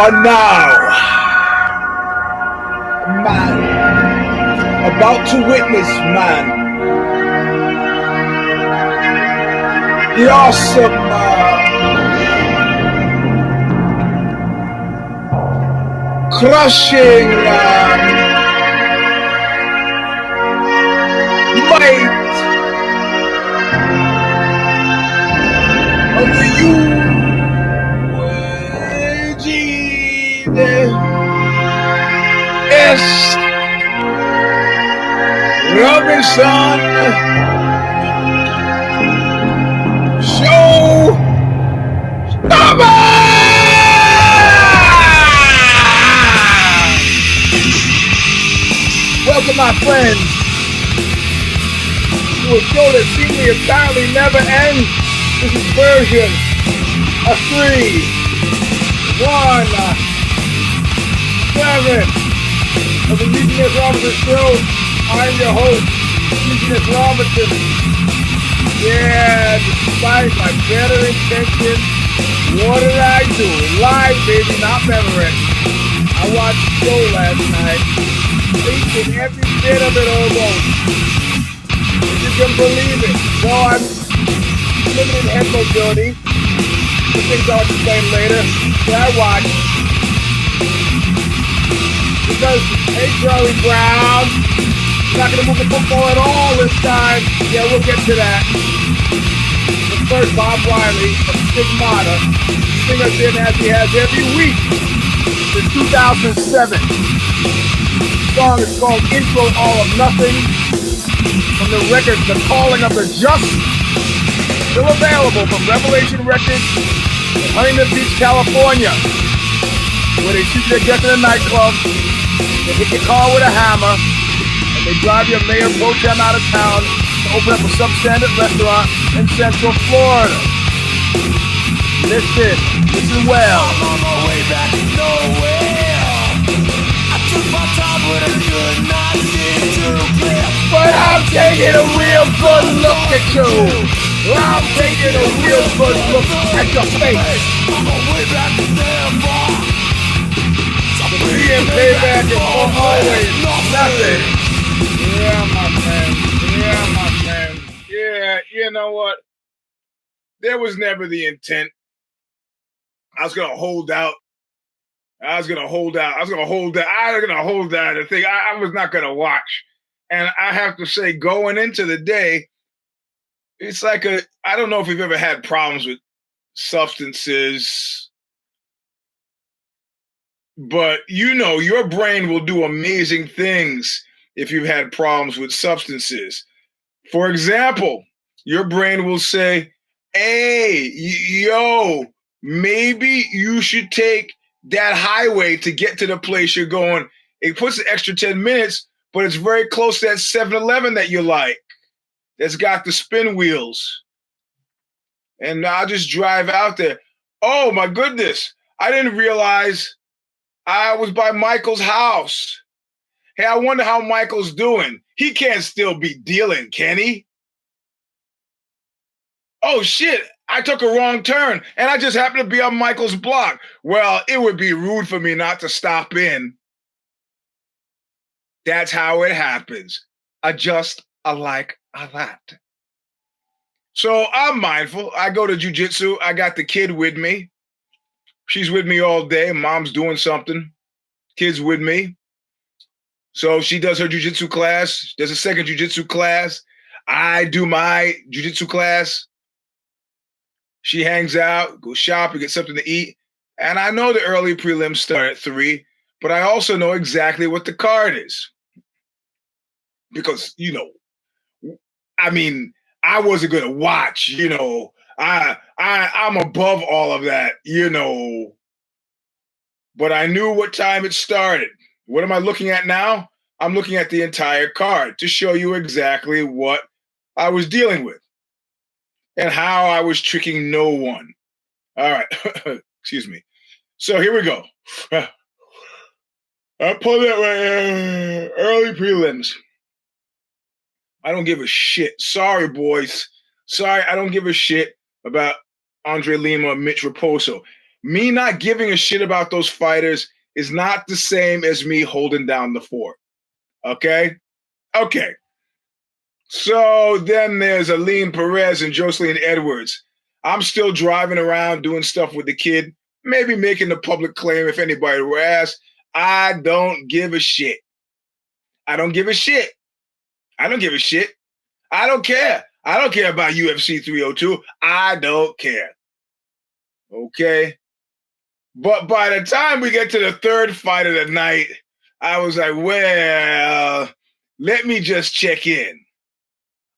are now, man, about to witness, man, the awesome, crushing, might of the Eugene S. Robinson Show. Stomper! Welcome, my friends, to a show that seemingly apparently never ends. This is version 317 of the Eugene S. Robinson Show. I'm your host, Eugene S. Robinson. Yeah, despite my better intentions, what did I do? Live, baby, not memory. I watched the show last night, thinking every bit of it almost. If you can believe it. So I'm living in head mobility. The things I'll explain later. Yeah, I watched. Because, hey, Charlie Brown, not going to move the football at all this time. Yeah, we'll get to that. But first, Bob Riley of Stigmata sing us in as he has every week since 2007. The song is called Intro All of Nothing from the record The Calling of the Just. Still available from Revelation Records in Huntington Beach, California, where they shoot their guests in a nightclub, they hit your car with a hammer, and they drive your mayor pro tem out of town to open up a substandard restaurant in Central Florida. Listen well. I'm on my way back to nowhere. I took my time but I could not see too clear. But I'm taking a real good look at you. I'm taking a real good look at your face. I'm on my way back to there far. Being payback is always nothing. Yeah, my friend. Yeah, you know what? There was never the intent. I was gonna hold out. I was gonna hold out. I think I was not gonna watch. And I have to say, going into the day, it's like I don't know if you've ever had problems with substances, but you know, your brain will do amazing things if you've had problems with substances. For example, your brain will say, hey, yo, maybe you should take that highway to get to the place you're going. It puts an extra 10 minutes, but it's very close to that 7-Eleven that you like, that's got the spin wheels. And I'll just drive out there. Oh, my goodness. I didn't realize I was by Michael's house. Hey, I wonder how Michael's doing. He can't still be dealing, can he? Oh, shit. I took a wrong turn, and I just happened to be on Michael's block. Well, it would be rude for me not to stop in. That's how it happens. Just like that. So I'm mindful. I go to jiu-jitsu. I got the kid with me. She's with me all day. Mom's doing something. Kid's with me. So she does her jiu-jitsu class. There's a second jiu-jitsu class. I do my jiu-jitsu class. She hangs out, goes shopping, get something to eat. And I know the early prelims start at 3, but I also know exactly what the card is. Because, you know, I mean, I wasn't going to watch, you know. I'm above all of that, you know. But I knew what time it started. What am I looking at now? I'm looking at the entire card to show you exactly what I was dealing with and how I was tricking no one. All right. Excuse me. So here we go. I pulled it right early prelims. I don't give a shit. Sorry, boys. Sorry, I don't give a shit about Andre Lima, Mitch Raposo. Me not giving a shit about those fighters is not the same as me holding down the fort. Okay? Okay. So then there's Aline Perez and Jocelyn Edwards. I'm still driving around doing stuff with the kid, maybe making the public claim if anybody were asked. I don't give a shit. I don't give a shit. I don't give a shit. I don't care. I don't care about UFC 302. I don't care. Okay? But by the time we get to the third fight of the night, I was like, well, let me just check in.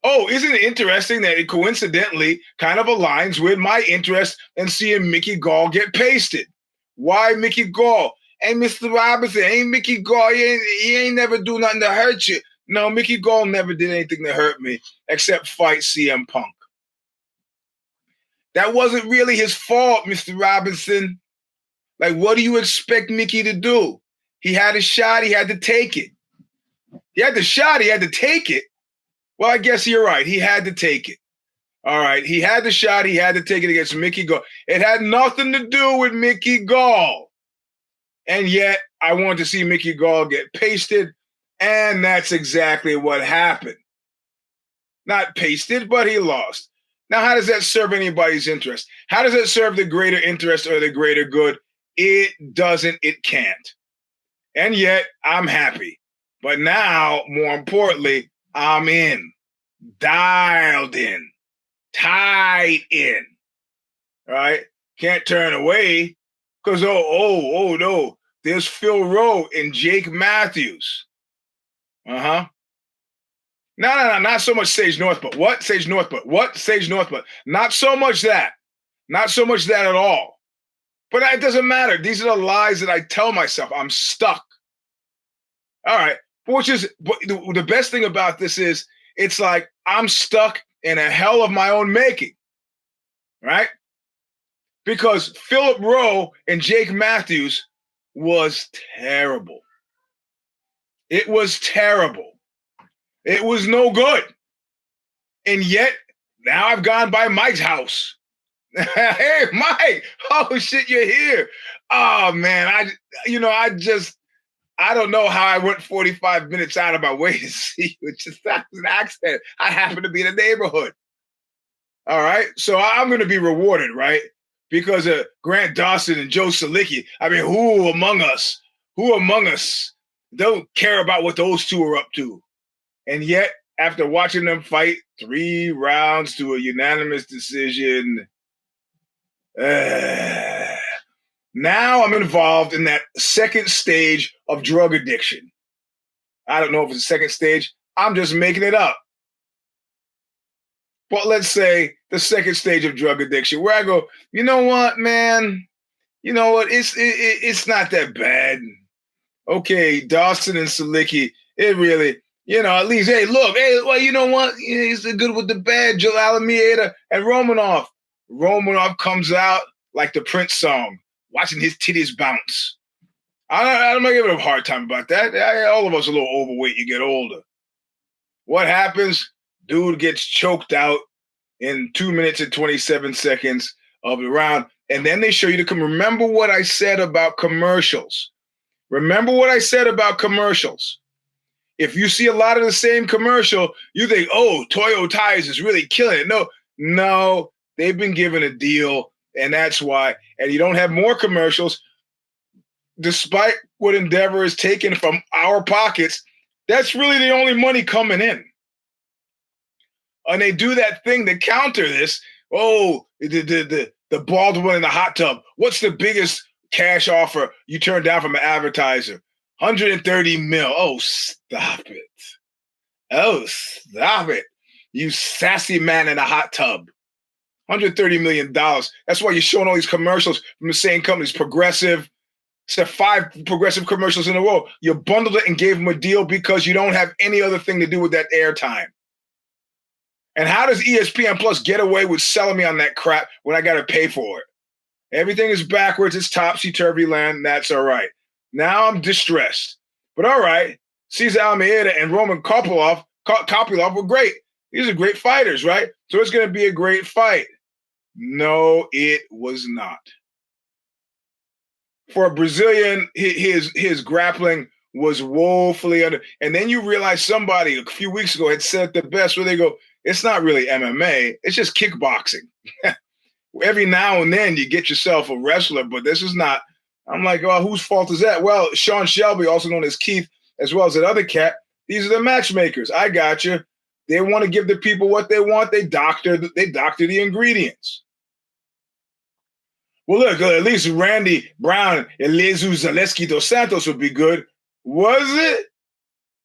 Oh, isn't it interesting that it coincidentally kind of aligns with my interest in seeing Mickey Gall get pasted? Why Mickey Gall? Hey, Mr. Robinson, ain't Mickey Gall, he ain't never do nothing to hurt you. No, Mickey Gall never did anything to hurt me except fight CM Punk. That wasn't really his fault, Mr. Robinson. Like, what do you expect Mickey to do? He had a shot, he had to take it. He had the shot, he had to take it. Well, I guess you're right. He had to take it. All right. He had the shot. He had to take it against Mickey Gall. It had nothing to do with Mickey Gall. And yet, I wanted to see Mickey Gall get pasted. And that's exactly what happened. Not pasted, but he lost. Now, how does that serve anybody's interest? How does that serve the greater interest or the greater good? It doesn't. It can't. And yet, I'm happy. But now, more importantly, I'm in, dialed in, tied in, right? Can't turn away because, oh, no, there's Phil Rowe and Jake Matthews. No, not so much Sage Northbutt. What? Sage Northbutt. What? Sage Northbutt. Not so much that. Not so much that at all. But it doesn't matter. These are the lies that I tell myself. I'm stuck. All right. Which is the best thing about this is it's like I'm stuck in a hell of my own making, right? Because Philip Rowe and Jake Matthews was terrible. It was terrible. It was no good. And yet, now I've gone by Mike's house. Hey, Mike. Oh, shit, you're here. Oh, man. I don't know how I went 45 minutes out of my way to see you. It's just that was an accident. I happened to be in the neighborhood. All right. So I'm going to be rewarded, right? Because of Grant Dawson and Joe Salicki. I mean, who among us don't care about what those two are up to? And yet, after watching them fight 3 rounds to a unanimous decision, now I'm involved in that second stage of drug addiction. I don't know if it's a second stage. I'm just making it up. But let's say the second stage of drug addiction, where I go, you know what, man? You know what? It's not that bad. Okay, Dawson and Salicki, it really, at least, hey, look, hey, well, you know what? He's the good with the bad. Joe Alameda and Romanov. Romanov comes out like the Prince song, watching his titties bounce. I'm not giving him a hard time about that. All of us are a little overweight. You get older. What happens? Dude gets choked out in 2 minutes and 27 seconds of the round. And then they show you to come. Remember what I said about commercials. Remember what I said about commercials. If you see a lot of the same commercial, you think, oh, Toyo Tires is really killing it. No, they've been given a deal, and that's why. And you don't have more commercials. Despite what Endeavor is taking from our pockets, that's really the only money coming in. And they do that thing to counter this. Oh, the bald one in the hot tub. What's the biggest cash offer you turn down from an advertiser? 130 mil. Oh, stop it. Oh, stop it. You sassy man in a hot tub. $130 million. That's why you're showing all these commercials from the same companies, Progressive. Except 5 Progressive commercials in a row. You bundled it and gave them a deal because you don't have any other thing to do with that airtime. And how does ESPN Plus get away with selling me on that crap when I got to pay for it? Everything is backwards. It's topsy-turvy land. That's all right. Now I'm distressed. But all right. Cesar Almeida and Roman Kopylov were great. These are great fighters, right? So it's going to be a great fight. No, it was not. For a Brazilian, his grappling was woefully under. And then you realize somebody a few weeks ago had said the best, where they go, it's not really MMA, it's just kickboxing. Every now and then you get yourself a wrestler, but this is not. I'm like, oh, whose fault is that? Well, Sean Shelby, also known as Keith, as well as that other cat, these are the matchmakers. I got you. They want to give the people what they want. They doctor the ingredients. Well, look, at least Randy Brown and Jesus Zaleski dos Santos would be good. Was it?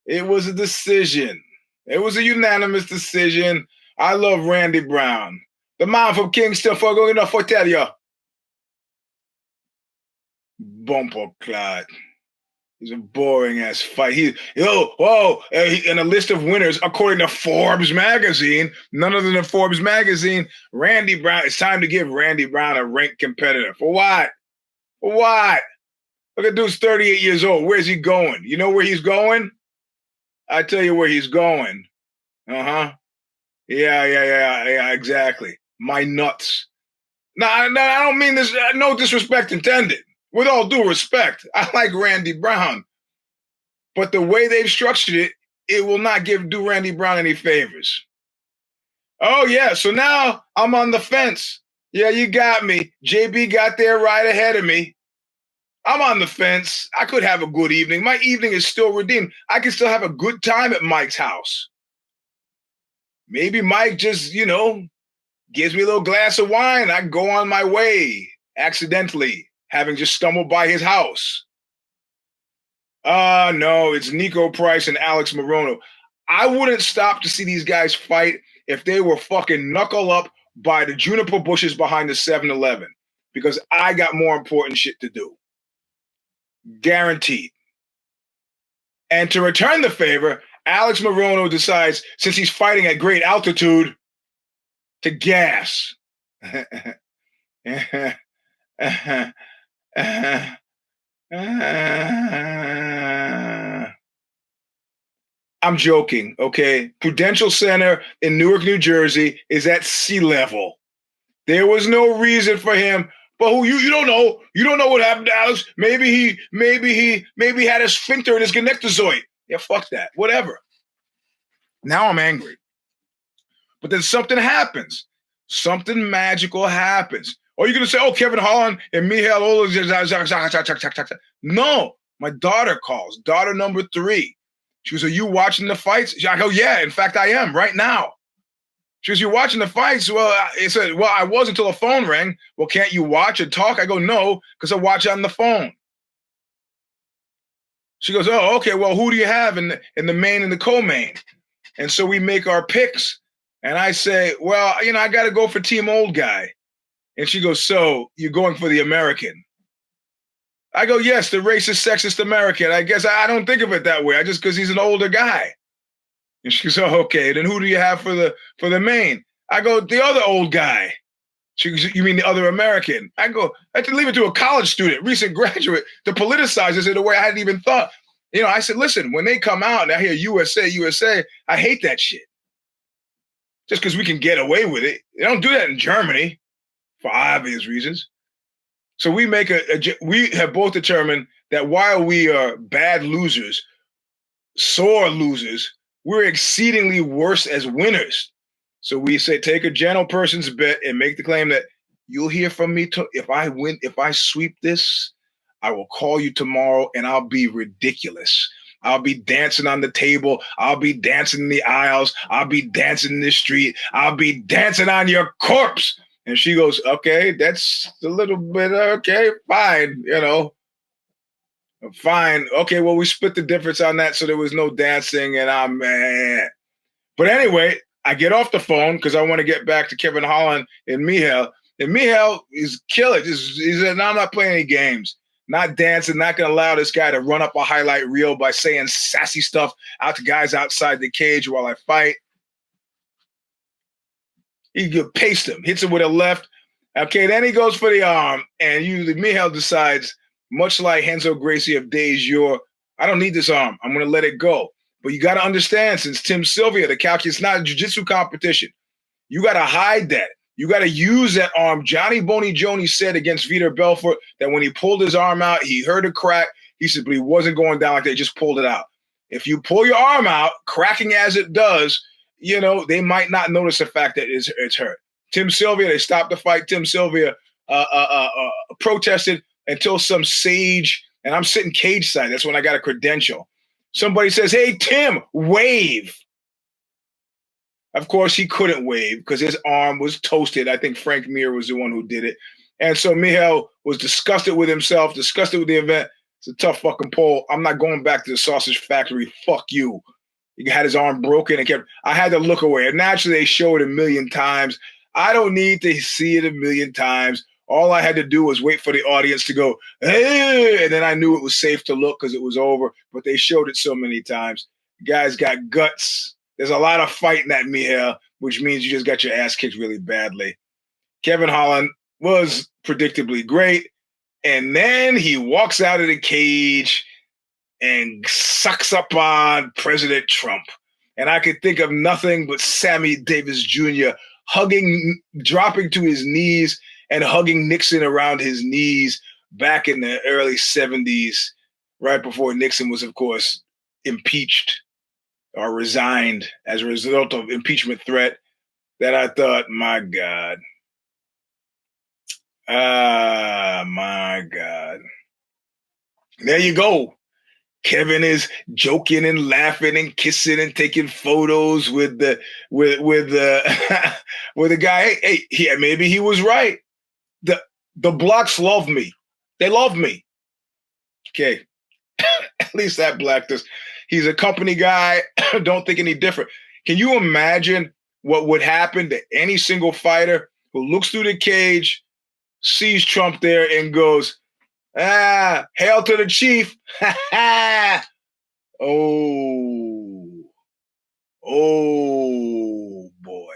It was a decision. It was a unanimous decision. I love Randy Brown. The man from Kingston for going enough for tell you. Bumper clot. He's a boring ass fight. In a list of winners, according to Forbes magazine, none other than Forbes magazine, Randy Brown. It's time to give Randy Brown a ranked competitor. For what? For what? Look at dude's 38 years old. Where's he going? You know where he's going? I tell you where he's going. Uh-huh. Yeah, exactly. My nuts. No, I don't mean this. No disrespect intended. With all due respect, I like Randy Brown. But the way they've structured it, it will not do Randy Brown any favors. Oh, yeah, so now I'm on the fence. Yeah, you got me. JB got there right ahead of me. I'm on the fence. I could have a good evening. My evening is still redeemed. I can still have a good time at Mike's house. Maybe Mike just, gives me a little glass of wine. I go on my way accidentally, having just stumbled by his house. No, it's Nico Price and Alex Morono. I wouldn't stop to see these guys fight if they were fucking knuckle up by the juniper bushes behind the 7-Eleven, because I got more important shit to do. Guaranteed. And to return the favor, Alex Morono decides, since he's fighting at great altitude, to gas. I'm joking, okay? Prudential Center in Newark, New Jersey is at sea level. There was no reason for him, but you don't know. You don't know what happened to Alex. Maybe he had a sphincter in his gonectozoid. Yeah, fuck that. Whatever. Now I'm angry. But then something happens. Something magical happens. Are you going to say, oh, Kevin Holland and Mihail Ola? No, my daughter calls, daughter number 3. She goes, are you watching the fights? I go, yeah, in fact, I am right now. She goes, you're watching the fights? Well, I was until the phone rang. Well, can't you watch and talk? I go, no, because I watch on the phone. She goes, oh, okay, well, who do you have in the main and the co-main? And so we make our picks. And I say, well, I got to go for Team Old Guy. And she goes, so you're going for the American? I go, yes, the racist, sexist American. I guess I don't think of it that way. I just because he's an older guy. And she goes, oh, okay. Then who do you have for the main? I go, the other old guy. She goes, you mean the other American? I go, I had to leave it to a college student, recent graduate, to politicize this in a way I hadn't even thought. I said, listen, when they come out and I hear USA, I hate that shit. Just because we can get away with it. They don't do that in Germany for obvious reasons. So we we have both determined that while we are bad losers, sore losers, we're exceedingly worse as winners. So we say, take a gentle person's bet and make the claim that you'll hear from me. If I win, if I sweep this, I will call you tomorrow and I'll be ridiculous. I'll be dancing on the table. I'll be dancing in the aisles. I'll be dancing in the street. I'll be dancing on your corpse. And she goes, okay, that's a little bit, okay, fine, fine. Okay, well, we split the difference on that, so there was no dancing, and I'm mad. But anyway, I get off the phone because I want to get back to Kevin Holland and Mihail. And Mihail is killing. He said, no, I'm not playing any games. Not dancing, not going to allow this guy to run up a highlight reel by saying sassy stuff out to guys outside the cage while I fight. He could paste him, hits him with a left. Okay, then he goes for the arm, and Mihail decides, much like Renzo Gracie of Days Yore, I don't need this arm. I'm going to let it go. But you got to understand, since Tim Sylvia, the calculus is not a jiu-jitsu competition. You got to hide that. You got to use that arm. Johnny Boney Joni said against Vitor Belfort that when he pulled his arm out, he heard a crack. He said, but he wasn't going down like that. He just pulled it out. If you pull your arm out, cracking as it does, you know, they might not notice the fact that it's hurt. Tim Sylvia, they stopped the fight. Tim Sylvia protested until some sage, and I'm sitting cage side. That's when I got a credential. Somebody says, hey, Tim, wave. Of course, he couldn't wave because his arm was toasted. I think Frank Mir was the one who did it. And so Mihail was disgusted with himself, disgusted with the event. It's a tough fucking poll. I'm not going back to the sausage factory. Fuck you. He had his arm broken and I had to look away. And naturally, they show it a million times. I don't need to see it a million times. All I had to do was wait for the audience to go, hey, and then I knew it was safe to look because it was over. But they showed it so many times. Guys got guts. There's a lot of fight in that Mihail, which means you just got your ass kicked really badly. Kevin Holland was predictably great. And then he walks out of the cage and sucks up on President Trump. And I could think of nothing but Sammy Davis Jr. dropping to his knees and hugging Nixon around his knees back in the early 70s, right before Nixon was, of course, impeached or resigned as a result of impeachment threat, that I thought, my God. My God. There you go. Kevin is joking and laughing and kissing and taking photos with the with the guy. Hey, maybe he was right. The blacks love me. They love me. Okay. At least that black does. He's a company guy. Don't think any different. Can you imagine what would happen to any single fighter who looks through the cage, sees Trump there and goes, hail to the chief. Oh boy.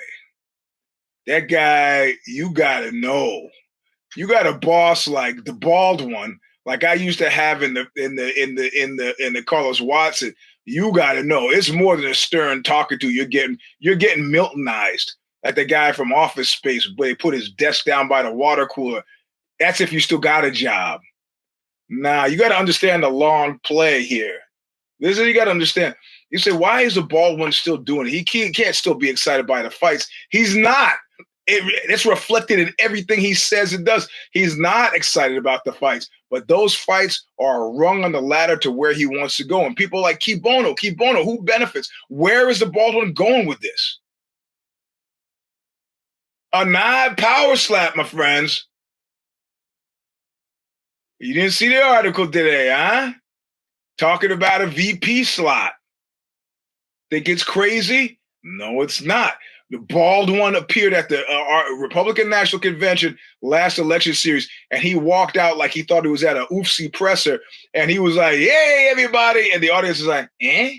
That guy, you gotta know. You got a boss like the bald one, like I used to have in the Carlos Watson. You gotta know it's more than a stern talking to. You're getting Miltonized, like the guy from Office Space, where he put his desk down by the water cooler. That's if you still got a job. Nah, you got to understand the long play here. This is you got to understand. You say, why is the bald one still doing it? He can't still be excited by the fights. He's not. It's reflected in everything he says and does. He's not excited about the fights, but those fights are a rung on the ladder to where he wants to go. And people like Kibono, who benefits? Where is the bald one going with this? A nod power slap, my friends. You didn't see the article today, huh? Talking about a VP slot. Think it's crazy? No, it's not. The bald one appeared at the Republican National Convention last election series, and he walked out like he thought he was at a oofsie presser, and he was like, "Hey, everybody!" And the audience is like, "Eh?"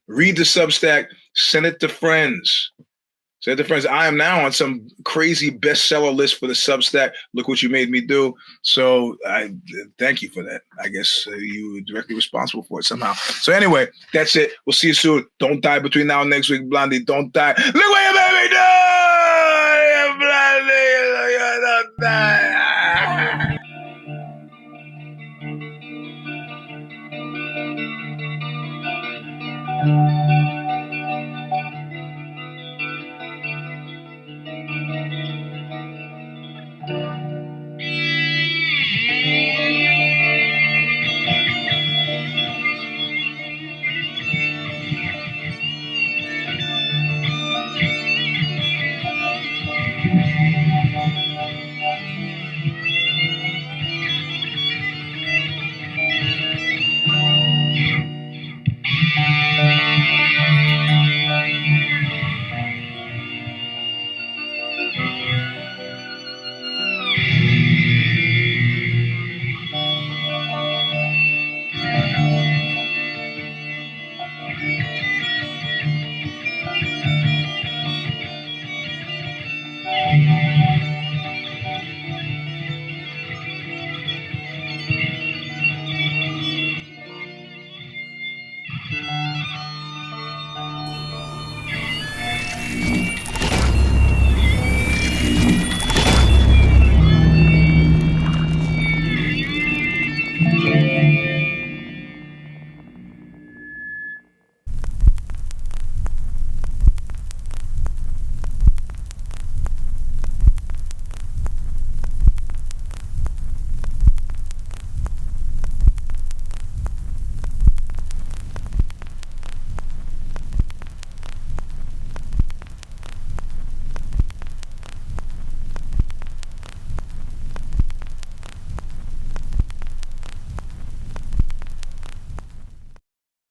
Read the Substack, send it to friends. Send it to friends. I am now on some crazy bestseller list for the Substack. Look what you made me do. So I thank you for that. I guess you were directly responsible for it somehow. So anyway, that's it. We'll see you soon. Don't die between now and next week, Blondie. Don't die. Look where